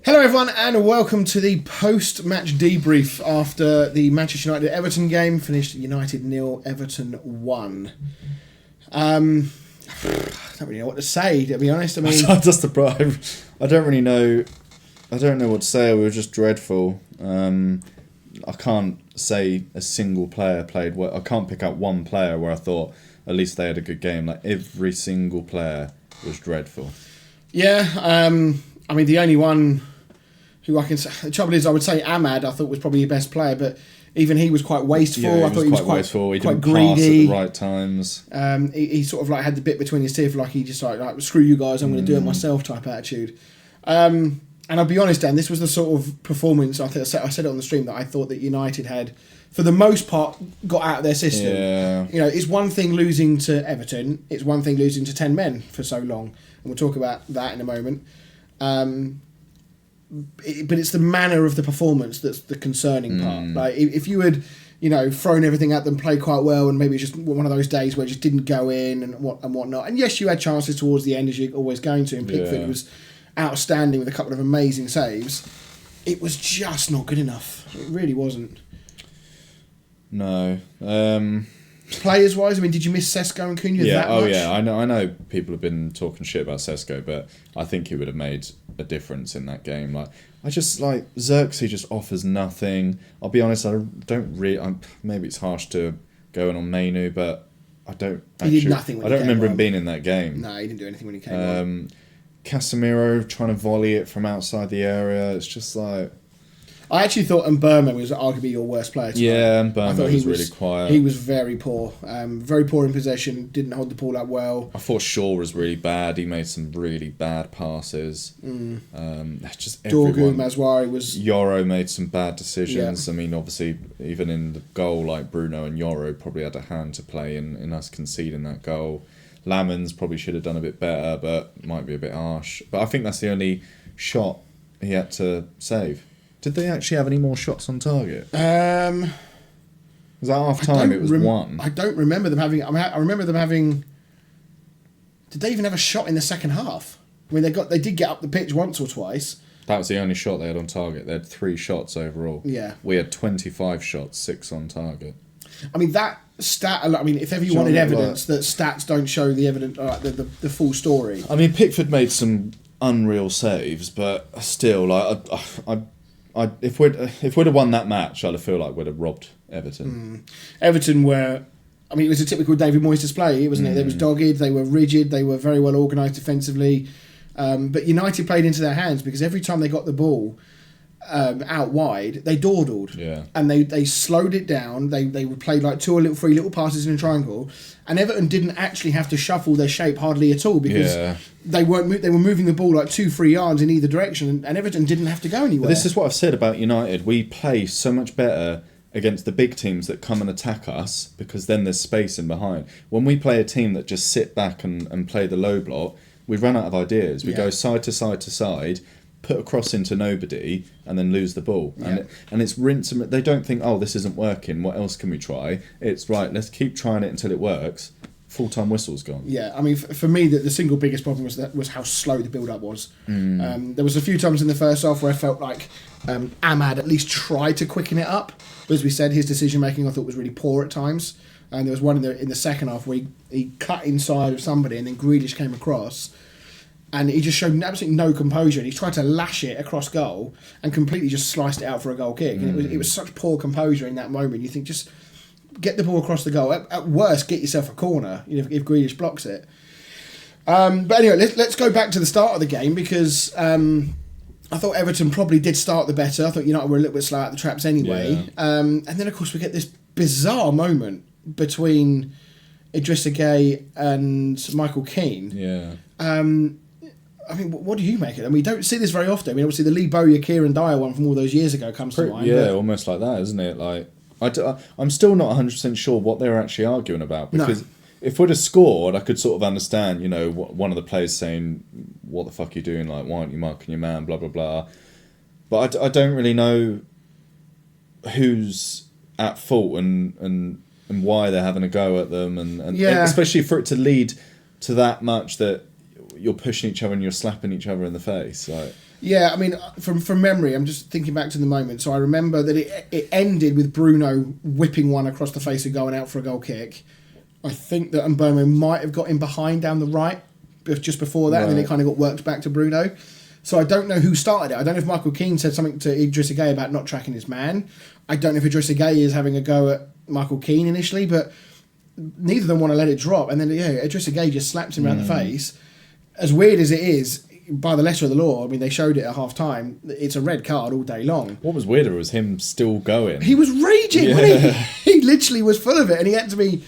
Hello everyone and welcome to the post-match debrief after the Manchester United-Everton game. Finished United 0, Everton 1. I don't really know what to say, to be honest. I mean, that's the problem. I don't really know. I don't know what to say. We were just dreadful. I can't say a single player played well. I can't pick out one player where I thought at least they had a good game. Like every single player was dreadful. Yeah, I mean the only one who I can say, the trouble is I would say Ahmad I thought was probably your best player, but even he was quite wasteful. Yeah, I thought he was quite wasteful. He quite didn't greedy. pass at the right times. He sort of like had the bit between his teeth, like he just like screw you guys, I'm going to do it myself type attitude. And I'll be honest, Dan, this was the sort of performance I said it on the stream that I thought that United had, for the most part, got out of their system. Yeah. You know, it's one thing losing to Everton, it's one thing losing to 10 men for so long, and we'll talk about that in a moment. But it's the manner of the performance that's the concerning part. Like if you had, thrown everything at them, played quite well, and maybe it's just one of those days where it just didn't go in and whatnot. And yes, you had chances towards the end, as you're always going to. And Pickford was outstanding with a couple of amazing saves. It was just not good enough. It really wasn't. No. Players wise, I mean, did you miss Sesko and Cunha that much? Yeah. I know. People have been talking shit about Sesko, but I think he would have made a difference in that game. Like, I just like Xerxes just offers nothing. I'll be honest. I don't really. Maybe it's harsh to go in on Manu, but I don't. He did nothing. When I don't remember him being in that game. No, he didn't do anything when he came on. Casemiro trying to volley it from outside the area. It's just like. I actually thought Mbeumo was arguably your worst player tonight. Yeah, Mbeumo was really quiet. He was very poor. Very poor in possession, didn't hold the ball up well. I thought Shaw was really bad. He made some really bad passes. That's just Dorgu, Mazwari was... Yoro made some bad decisions. Yeah. I mean, obviously, even in the goal, like Bruno and Yoro probably had a hand to play in us conceding that goal. Lamens probably should have done a bit better, but might be a bit harsh. But I think that's the only shot he had to save. Did they actually have any more shots on target? Was that half time? It was one. I don't remember them having. I remember them having. Did they even have a shot in the second half? I mean, they did get up the pitch once or twice. That was the only shot they had on target. They had 3 shots overall. Yeah. We had 25 shots, 6 on target. I mean, that stat. I mean, if ever you wanted evidence that stats don't show the evidence, the full story. I mean, Pickford made some unreal saves, but still, like if we'd have won that match, I'd feel like we'd have robbed Everton. Everton were, I mean, it was a typical David Moyes display, wasn't it? They was dogged, they were rigid, they were very well organised defensively. But United played into their hands because every time they got the ball out wide, they dawdled. Yeah. And they slowed it down. They would play like 3 little passes in a triangle. And Everton didn't actually have to shuffle their shape hardly at all because they were moving the ball like 2-3 yards in either direction, and Everton didn't have to go anywhere. But this is what I've said about United. We play so much better against the big teams that come and attack us because then there's space in behind. When we play a team that just sit back and play the low block, we run out of ideas. We go side to side to side, put a cross into nobody, and then lose the ball. Yeah. And it's rinse and they don't think, oh, this isn't working, what else can we try? It's right, let's keep trying it until it works. Full-time whistle's gone. Yeah, I mean, for me, the single biggest problem was how slow the build-up was. There was a few times in the first half where I felt like Ahmad at least tried to quicken it up. But as we said, his decision-making I thought was really poor at times. And there was one in the second half where he cut inside of somebody and then Grealish came across. And he just showed absolutely no composure. And he tried to lash it across goal and completely just sliced it out for a goal kick. And it was such poor composure in that moment. You think, just get the ball across the goal. At worst, get yourself a corner, if Grealish blocks it. But anyway, let's go back to the start of the game because I thought Everton probably did start the better. I thought United were a little bit slow at the traps anyway. Yeah. And then, of course, we get this bizarre moment between Idrissa Gueye and Michael Keane. Yeah. I mean, what do you make of it? I mean, we don't see this very often. I mean, obviously the Lee Bowyer, Kieran Dyer one from all those years ago comes to mind. Yeah, almost like that, isn't it? Like, I'm still not 100% sure what they were actually arguing about because if we'd have scored, I could sort of understand, one of the players saying, "What the fuck are you doing? Like, why aren't you marking your man?" Blah blah blah. But I don't really know who's at fault and why they're having a go at them, and especially for it to lead to that much that you're pushing each other and you're slapping each other in the face, like. Yeah, I mean, from memory, I'm just thinking back to the moment. So I remember that it ended with Bruno whipping one across the face and going out for a goal kick. I think that Mbomo might have got in behind down the right just before that, and then it kind of got worked back to Bruno. So I don't know who started it. I don't know if Michael Keane said something to Idrissa Gueye about not tracking his man. I don't know if Idrissa Gueye is having a go at Michael Keane initially, but neither of them want to let it drop. And then, Idrissa Gueye just slaps him around the face. As weird as it is, by the letter of the law, I mean, they showed it at half-time, it's a red card all day long. What was weirder was him still going. He was raging, wasn't he? He literally was full of it, and he had to be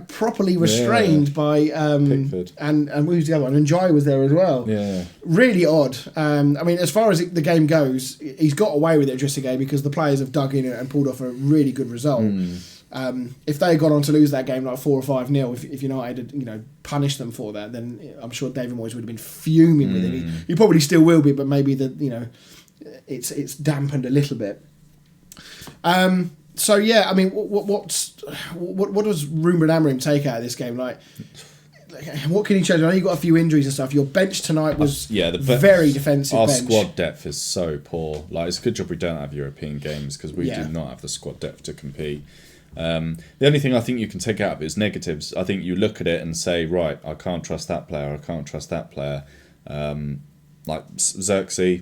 properly restrained by Pickford. and who's the other one? And Jai was there as well. Yeah. Really odd. I mean, as far as the game goes, he's got away with it, Idrissa Gueye, because the players have dug in and pulled off a really good result. If they had gone on to lose that game 4 or 5-0, if United had punished them for that, then I'm sure David Moyes would have been fuming with it. He probably still will be, but maybe it's dampened a little bit. So yeah, I mean, what does Ruben Amorim take out of this game? What can he change? I know you got a few injuries and stuff. Your bench tonight was very defensive. Our squad depth is so poor. It's a good job we don't have European games because we do not have the squad depth to compete. The only thing I think you can take out of it is negatives. I think you look at it and say, right, I can't trust that player. I can't trust that player. Xerxes,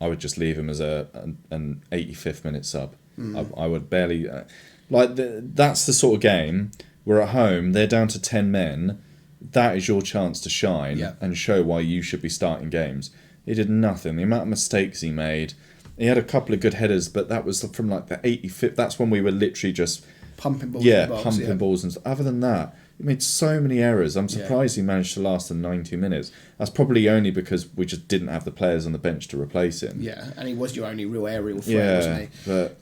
I would just leave him as an 85th minute sub. I would barely that's the sort of game. We're at home. They're down to 10 men. That is your chance to shine and show why you should be starting games. He did nothing. The amount of mistakes he made. He had a couple of good headers, but that was from the 85th. That's when we were literally just pumping balls. Pumping balls. And other than that, he made so many errors. I'm surprised he managed to last the 90 minutes. That's probably only because we just didn't have the players on the bench to replace him. Yeah, and he was your only real aerial threat, wasn't he? But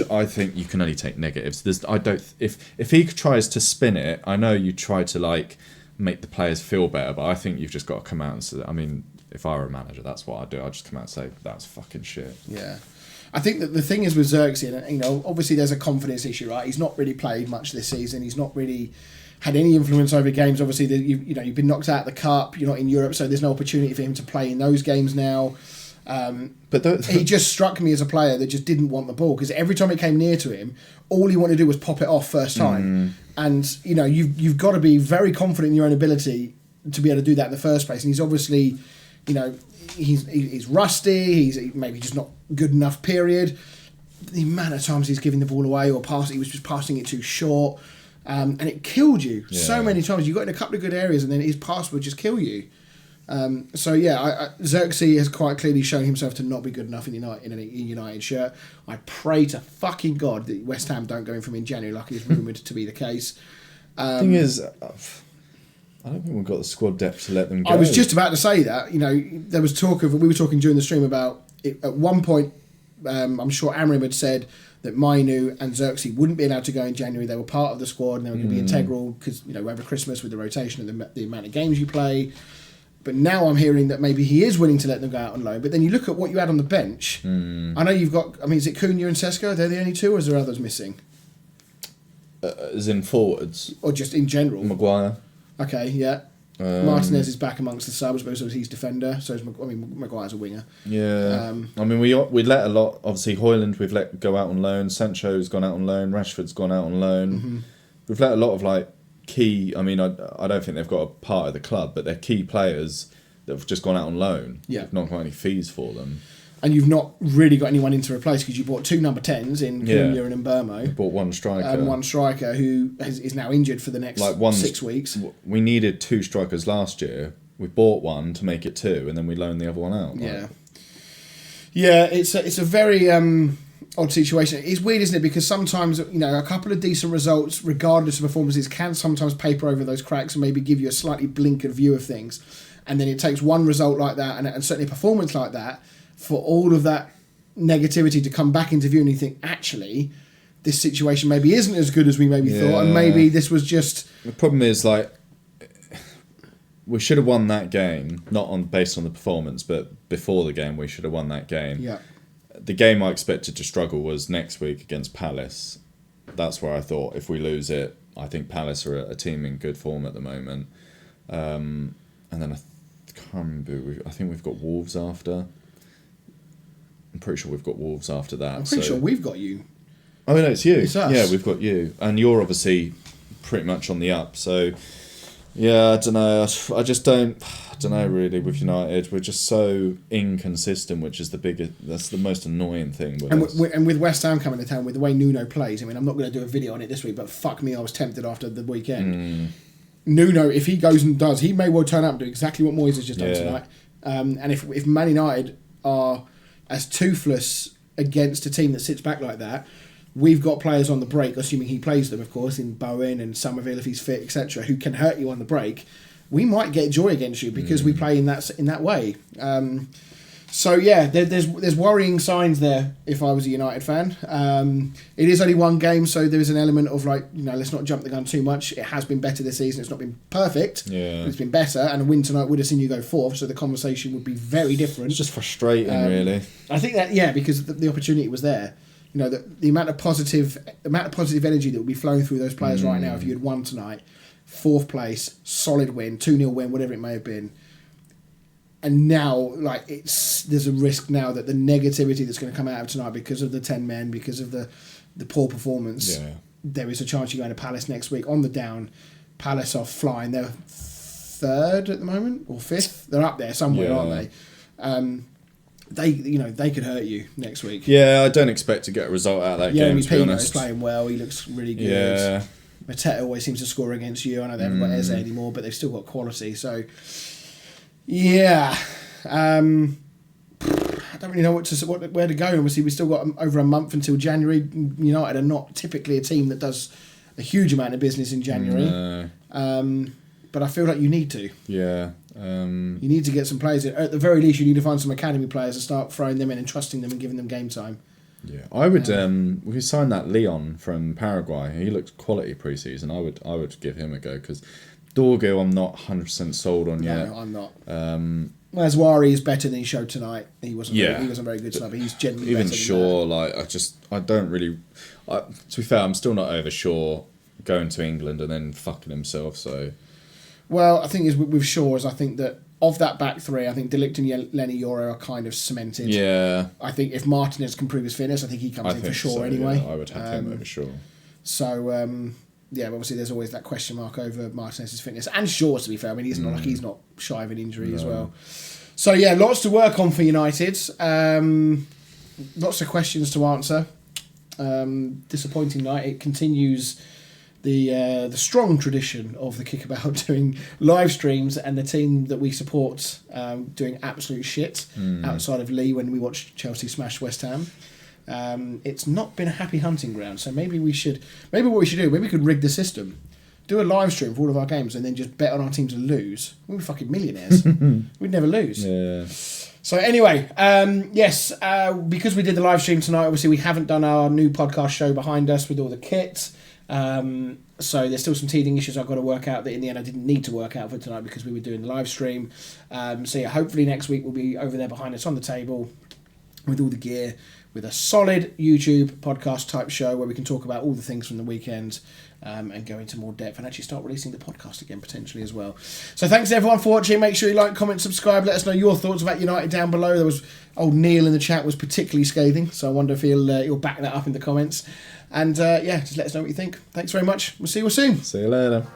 I think you can only take negatives. If he tries to spin it, I know you try to make the players feel better, but I think you've just got to come out and say, I mean, if I were a manager, that's what I'd do. I'd just come out and say, that's fucking shit. Yeah. I think that the thing is with Xerxes, obviously there's a confidence issue, right? He's not really played much this season. He's not really had any influence over games. Obviously, you've been knocked out of the cup. You're not in Europe, so there's no opportunity for him to play in those games now. But he just struck me as a player that just didn't want the ball, because every time it came near to him, all he wanted to do was pop it off first time. And you've got to be very confident in your own ability to be able to do that in the first place. And he's obviously, he's rusty. He's maybe just not good enough. Period. The amount of times he's giving the ball away or passing, he was just passing it too short. And it killed you so many times. You got in a couple of good areas, and then his pass would just kill you. Xerxes has quite clearly shown himself to not be good enough in a United shirt. I pray to fucking God that West Ham don't go in from in January, like it's rumoured to be the case. The thing is, I don't think we've got the squad depth to let them go. I was just about to say that. There was we were talking during the stream about it, at one point. I'm sure Amorim had said that Mainu and Xerxes wouldn't be allowed to go in January. They were part of the squad and they were going to be integral because over Christmas with the rotation and the amount of games you play. But now I'm hearing that maybe he is willing to let them go out on loan. But then you look at what you had on the bench. I know you've got. I mean, is it Cunha and Sesko? They're the only two, or is there others missing? As in forwards, or just in general? Maguire. Okay, yeah. Martinez is back amongst the subs, but he's defender. So Maguire's a winger. Yeah. I mean, we let a lot. Obviously, Højlund we've let go out on loan. Sancho's gone out on loan. Rashford's gone out on loan. We've let a lot of key. I mean, I don't think they've got a part of the club, but they're key players that have just gone out on loan. Yeah. We've not got any fees for them. And you've not really got anyone in to replace, because you bought two number 10s in Cunha and Mbomo. You bought one striker. And one striker who is now injured for the next 6 weeks. We needed two strikers last year. We bought one to make it two, and then we loaned the other one out. Yeah, it's a very odd situation. It's weird, isn't it? Because sometimes a couple of decent results, regardless of performances, can sometimes paper over those cracks and maybe give you a slightly blinkered view of things. And then it takes one result like that, and certainly a performance like that, for all of that negativity to come back into view, and you think, actually, this situation maybe isn't as good as we maybe thought, and maybe this was just... The problem is, we should have won that game, not based on the performance, but before the game, we should have won that game. Yeah. The game I expected to struggle was next week against Palace. That's where I thought, if we lose it, I think Palace are a team in good form at the moment. And then I can't remember, I think we've got Wolves after. I'm pretty sure we've got Wolves after that. I'm pretty sure we've got you. Oh no, it's you. It's us. Yeah, we've got you, and you're obviously pretty much on the up. So yeah, I don't know. I just don't know really with United. We're just so inconsistent, which is that's the most annoying thing with us. And with West Ham coming to town, with the way Nuno plays, I mean, I'm not going to do a video on it this week, but fuck me, I was tempted after the weekend. Nuno, if he goes and does, he may well turn up and do exactly what Moyes has just done tonight. And if Man United are as toothless against a team that sits back like that, we've got players on the break, assuming he plays them, of course, in Bowen and Somerville if he's fit, etc., who can hurt you on the break. We might get joy against you because we play in that way. So yeah, there's worrying signs there. If I was a United fan, it is only one game, so there is an element of let's not jump the gun too much. It has been better this season. It's not been perfect. Yeah, but it's been better. And a win tonight would have seen you go fourth, so the conversation would be very different. It's just frustrating, really. I think that because the opportunity was there. The amount of positive energy that would be flowing through those players right now if you had won tonight, fourth place, solid win, 2-0 win, whatever it may have been. And now, there's a risk now that the negativity that's going to come out of tonight because of the 10 men, because of the poor performance, there is a chance you're going to Palace next week on the down. Palace are flying. They're third at the moment, or fifth. They're up there somewhere, aren't they? They could hurt you next week. Yeah, I don't expect to get a result out of that game, to be honest. Is playing well. He looks really good. Yeah. Mateta always seems to score against you. I know they haven't got Eze anymore, but they've still got quality. So, yeah. I don't really know where to go. Obviously, we've still got over a month until January. United are not typically a team that does a huge amount of business in January. No. But I feel like you need to. Yeah. You need to get some players in. At the very least, you need to find some academy players and start throwing them in and trusting them and giving them game time. Yeah, I would. We could sign that Leon from Paraguay. He looked quality pre-season. I would give him a go because Dorgo, I'm not 100% sold on yet. No, I'm not. Aswari is better than he showed tonight. He wasn't. Yeah. He wasn't very good tonight, but he's genuinely even better Shaw. I don't really. To be fair, I'm still not over Shaw going to England and then fucking himself. So. Well, I think with Shaw I think that of that back three, I think De Ligt and Lenny Yoro are kind of cemented. Yeah. I think if Martinez can prove his fitness, I think he comes in for Shaw anyway. Yeah, I would have him over Shaw. So, but obviously there's always that question mark over Martinez's fitness. And Shaw's, to be fair. I mean, he's not shy of an injury as well. So, yeah, lots to work on for United. Lots of questions to answer. Disappointing night. It continues the strong tradition of the Kickabout doing live streams and the team that we support doing absolute shit outside of Lee when we watched Chelsea smash West Ham. It's not been a happy hunting ground, so maybe what we should do, maybe we could rig the system, do a live stream for all of our games and then just bet on our team to lose. We'd be fucking millionaires. We'd never lose. Yeah. So anyway, because we did the live stream tonight, obviously we haven't done our new podcast show behind us with all the kit. So there's still some teething issues I've got to work out that in the end I didn't need to work out for tonight because we were doing the live stream. Hopefully next week we'll be over there behind us on the table with all the gear, with a solid YouTube podcast type show where we can talk about all the things from the weekend and go into more depth and actually start releasing the podcast again potentially as well. So thanks everyone for watching. Make sure you like, comment, subscribe. Let us know your thoughts about United down below. There was old Neil in the chat was particularly scathing, so I wonder if you'll back that up in the comments. And just let us know what you think. Thanks very much. We'll see you soon. See you later.